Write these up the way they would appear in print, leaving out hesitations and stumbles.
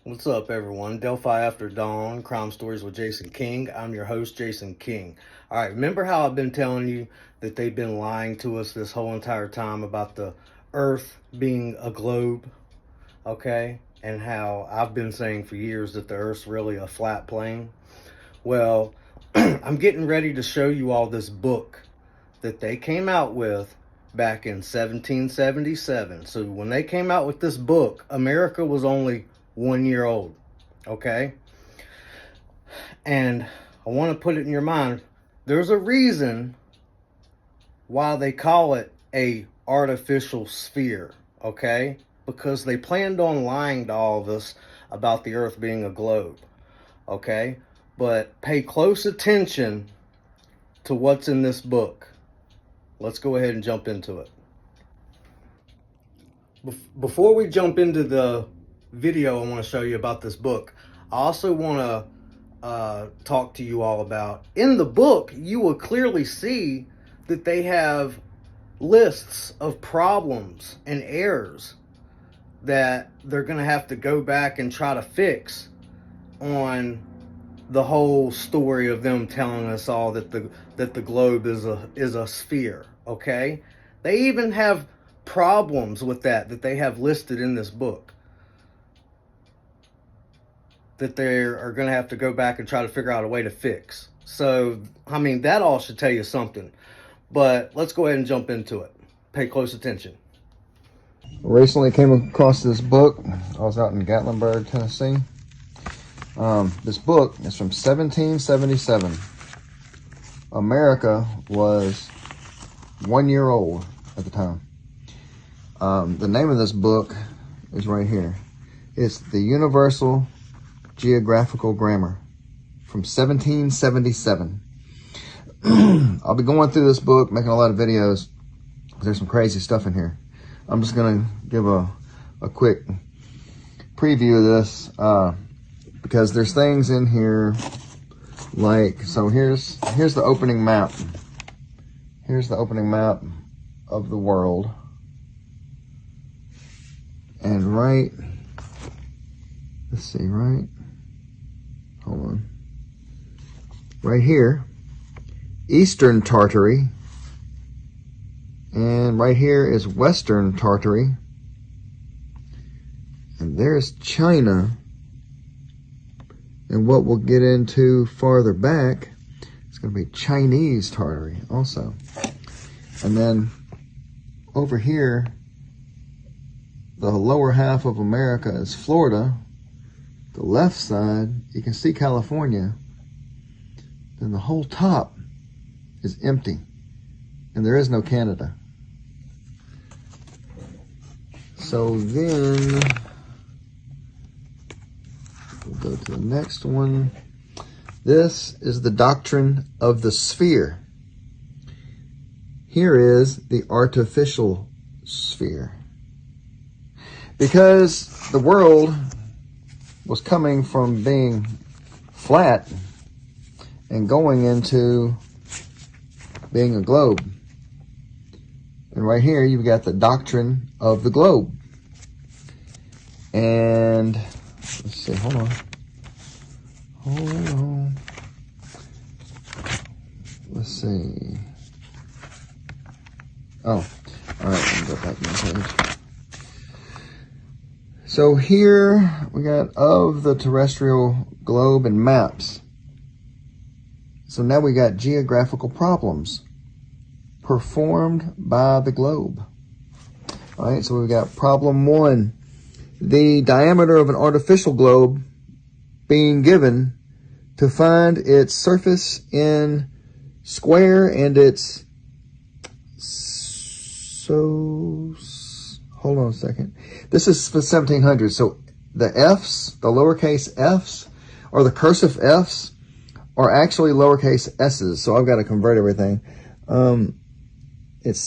What's up, everyone? Delphi After Dawn, Crime Stories with Jason King. I'm your host, Jason King. All right, remember how I've been telling you that they've been lying to us this whole entire time about the Earth being a globe, okay? And how I've been saying for years that the Earth's really a flat plane? Well, I'm getting ready to show you all this book that they came out with back in 1777. So when they came out with this book, America was only 1 year old, okay? And I want to put it in your mind, there's a reason why they call it a artificial sphere, okay? Because they planned on lying to all of us about the Earth being a globe, okay? But pay close attention to what's in this book. Let's go ahead and jump into it. Before we jump into the video I want to show you about this book, I also want to talk to you all about, in the book, you will clearly see that they have lists of problems and errors that they're going to have to go back and try to fix on the whole story of them telling us all that the globe is a sphere, okay? They even have problems with that they have listed in this book that they are going to have to go back and try to figure out a way to fix. So, I mean, that all should tell you something. But let's go ahead and jump into it. Pay close attention. Recently came across this book. I was out in Gatlinburg, Tennessee. This book is from 1777. America was 1 year old at the time. The name of this book is right here. It's the Universal Geographical Grammar from 1777. I'll be going through this book, making a lot of videos. There's some crazy stuff in here. I'm just going to give a quick preview of this because there's things in here like, so here's the opening map. Here's the opening map of the world. And let's see, hold on. Right here, Eastern Tartary. And right here is Western Tartary. And there's China. And what we'll get into farther back is going to be Chinese Tartary also. And then over here, the lower half of America is Florida. The left side, you can see California. Then the whole top is empty. And there is no Canada. So then, we'll go to the next one. This is the doctrine of the sphere. Here is the artificial sphere. Because the world was coming from being flat and going into being a globe. And right here, you've got the doctrine of the globe. And let's see, hold on. Let's see. Oh, all right, let me go back to the page. So here we got of the terrestrial globe and maps. So now we got geographical problems performed by the globe. All right, so we've got problem 1. The diameter of an artificial globe being given to find its surface in square and its hold on a second. This is for 1700. So the F's, the lowercase f's, or the cursive F's are actually lowercase s's. So I've got to convert everything. It's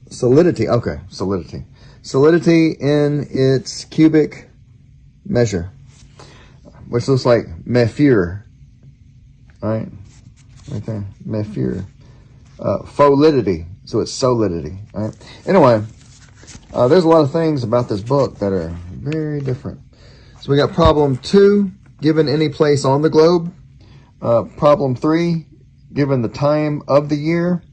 solidity. Okay, solidity. Solidity in its cubic measure, which looks like Mefure. Right there, Mefure. Folidity. So it's solidity. Right. Anyway, there's a lot of things about this book that are very different. So we got problem 2, given any place on the globe. Problem 3, given the time of the year.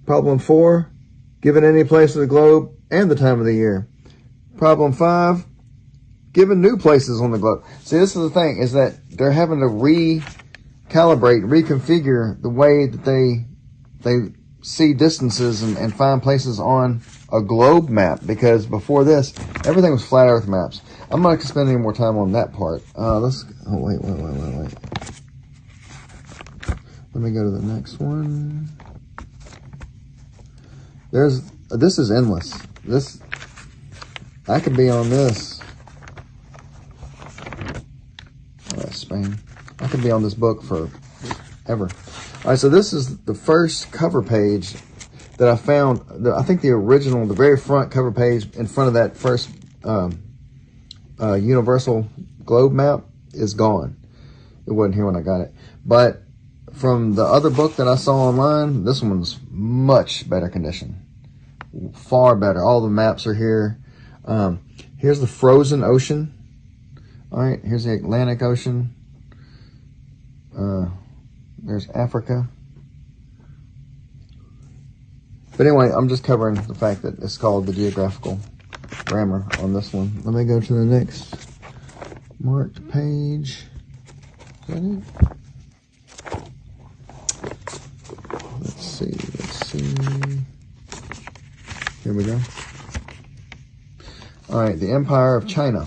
Problem 4, given any place of the globe and the time of the year. Problem 5, given new places on the globe. See, this is the thing, is that they're having to recalibrate, reconfigure the way that they see distances and find places on a globe map, because before this, everything was flat earth maps. I'm not going to spend any more time on that part. Wait. Let me go to the next one. This is endless. I could be on this. Oh, that's Spain. I could be on this book for ever. All right, so this is the first cover page that I found. I think the original, the very front cover page in front of that first universal globe map is gone. It wasn't here when I got it. But from the other book that I saw online, this one's much better condition. Far better. All the maps are here. Here's the frozen ocean. All right, here's the Atlantic Ocean. There's Africa. But anyway, I'm just covering the fact that it's called the geographical grammar on this one. Let me go to the next marked page. Is that it? Let's see. Here we go. All right, the Empire of China.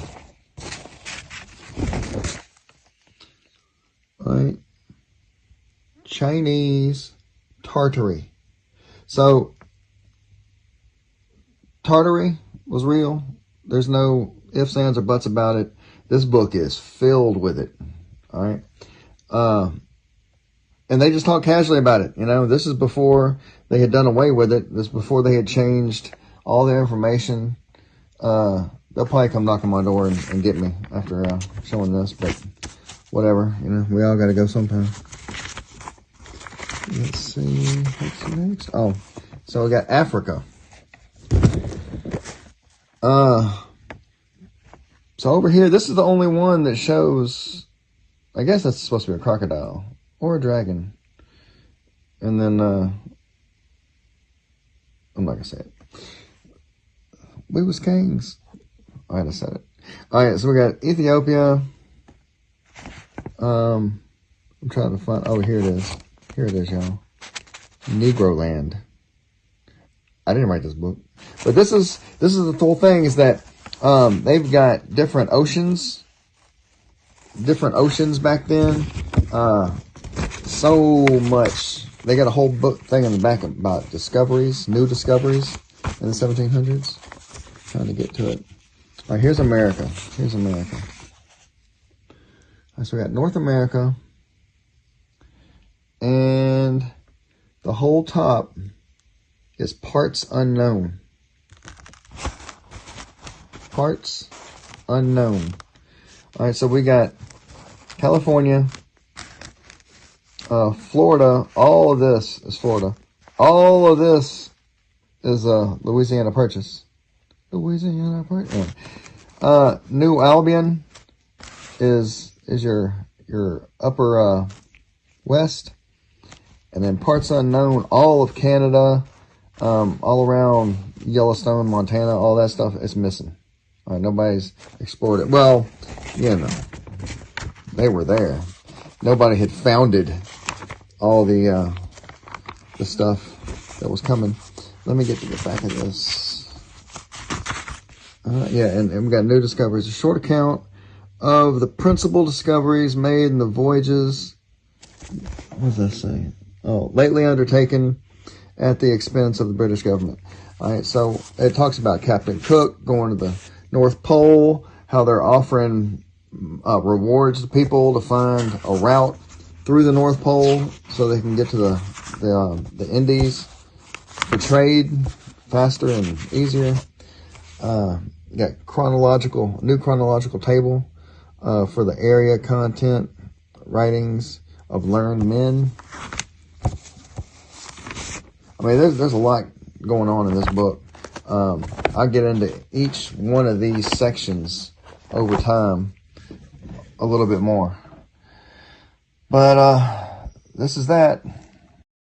All right. Chinese Tartary. So, Tartary was real. There's no ifs, ands, or buts about it. This book is filled with it. All right. And they just talk casually about it. You know, this is before they had done away with it. This is before they had changed all their information. They'll probably come knock on my door and get me after showing this, but whatever. You know, we all got to go sometime. Let's see, what's next? Oh, so we got Africa. So over here, this is the only one that shows, I guess that's supposed to be a crocodile or a dragon. And then, I'm not gonna say it. We was kings. All right, I said it. All right, so we got Ethiopia. I'm trying to find, oh, here it is. Here it is, y'all. Negro Land. I didn't write this book. But this is the whole thing, is that they've got different oceans back then. So much. They got a whole book thing in the back about discoveries, new discoveries in the 1700s. Trying to get to it. All right, here's America. Here's America. All right, so we got North America. And the whole top is parts unknown. Parts unknown. All right, so we got California, Florida. All of this is Florida. All of this is Louisiana Purchase. Louisiana Purchase. Yeah. New Albion is your upper west. And then parts unknown, all of Canada, all around Yellowstone, Montana, all that stuff is missing. All right, nobody's explored it. Well, you know, they were there. Nobody had founded all the stuff that was coming. Let me get to the back of this. Yeah, and we got new discoveries. A short account of the principal discoveries made in the voyages. What does that say? Oh, lately undertaken at the expense of the British government. All right, so it talks about Captain Cook going to the North Pole, how they're offering rewards to people to find a route through the North Pole so they can get to the Indies for trade faster and easier. You got new chronological table for the area content, writings of learned men. I mean, there's a lot going on in this book. I'll get into each one of these sections over time a little bit more. But this is that.